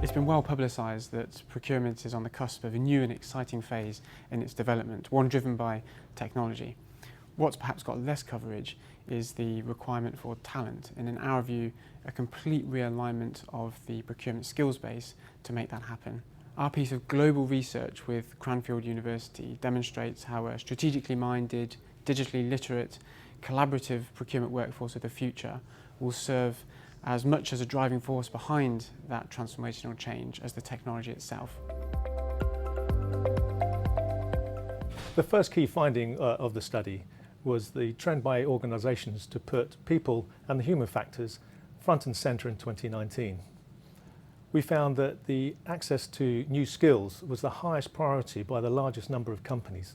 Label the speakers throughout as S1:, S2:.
S1: It's been well publicised that procurement is on the cusp of a new and exciting phase in its development, one driven by technology. What's perhaps got less coverage is the requirement for talent, and in our view, a complete realignment of the procurement skills base to make that happen. Our piece of global research with Cranfield University demonstrates how a strategically minded, digitally literate, collaborative procurement workforce of the future will serve as much as a driving force behind that transformational change as the technology itself.
S2: The first key finding of the study was the trend by organisations to put people and the human factors front and centre in 2019. We found that the access to new skills was the highest priority by the largest number of companies.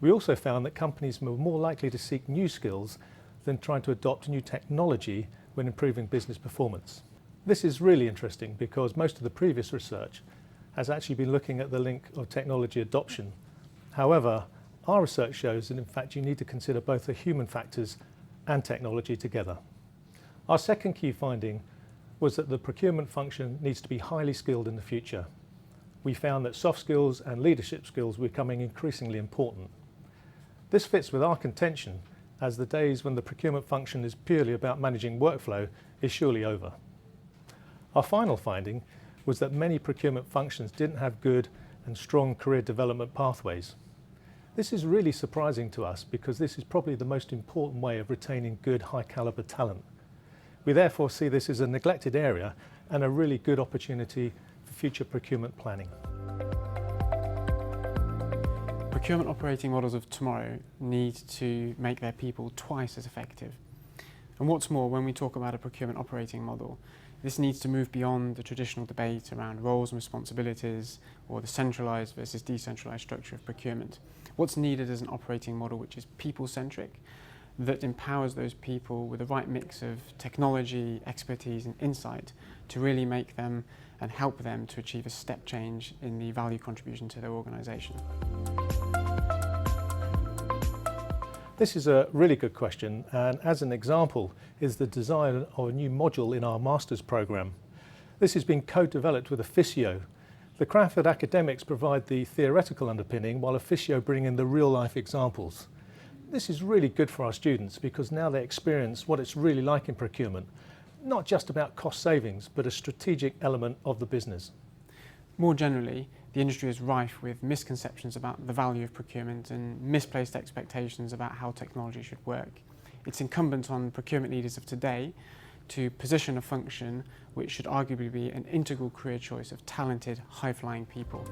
S2: We also found that companies were more likely to seek new skills than trying to adopt new technology when improving business performance. This is really interesting because most of the previous research has actually been looking at the link of technology adoption. However, our research shows that in fact you need to consider both the human factors and technology together. Our second key finding was that the procurement function needs to be highly skilled in the future. We found that soft skills and leadership skills were becoming increasingly important. This fits with our contention, as the days when the procurement function is purely about managing workflow is surely over. Our final finding was that many procurement functions didn't have good and strong career development pathways. This is really surprising to us because this is probably the most important way of retaining good, high caliber talent. We therefore see this as a neglected area and a really good opportunity for future procurement planning.
S1: Procurement operating models of tomorrow need to make their people twice as effective. And what's more, when we talk about a procurement operating model, this needs to move beyond the traditional debate around roles and responsibilities or the centralised versus decentralised structure of procurement. What's needed is an operating model which is people-centric, that empowers those people with the right mix of technology, expertise and insight to really make them and help them to achieve a step change in the value contribution to their organisation.
S2: This is a really good question, and as an example is the design of a new module in our master's programme. This has been co-developed with Efficio. The Cranfield academics provide the theoretical underpinning while Efficio bring in the real-life examples. This is really good for our students because now they experience what it's really like in procurement, not just about cost savings, but a strategic element of the business.
S1: More generally, the industry is rife with misconceptions about the value of procurement and misplaced expectations about how technology should work. It's incumbent on procurement leaders of today to position a function which should arguably be an integral career choice of talented, high-flying people.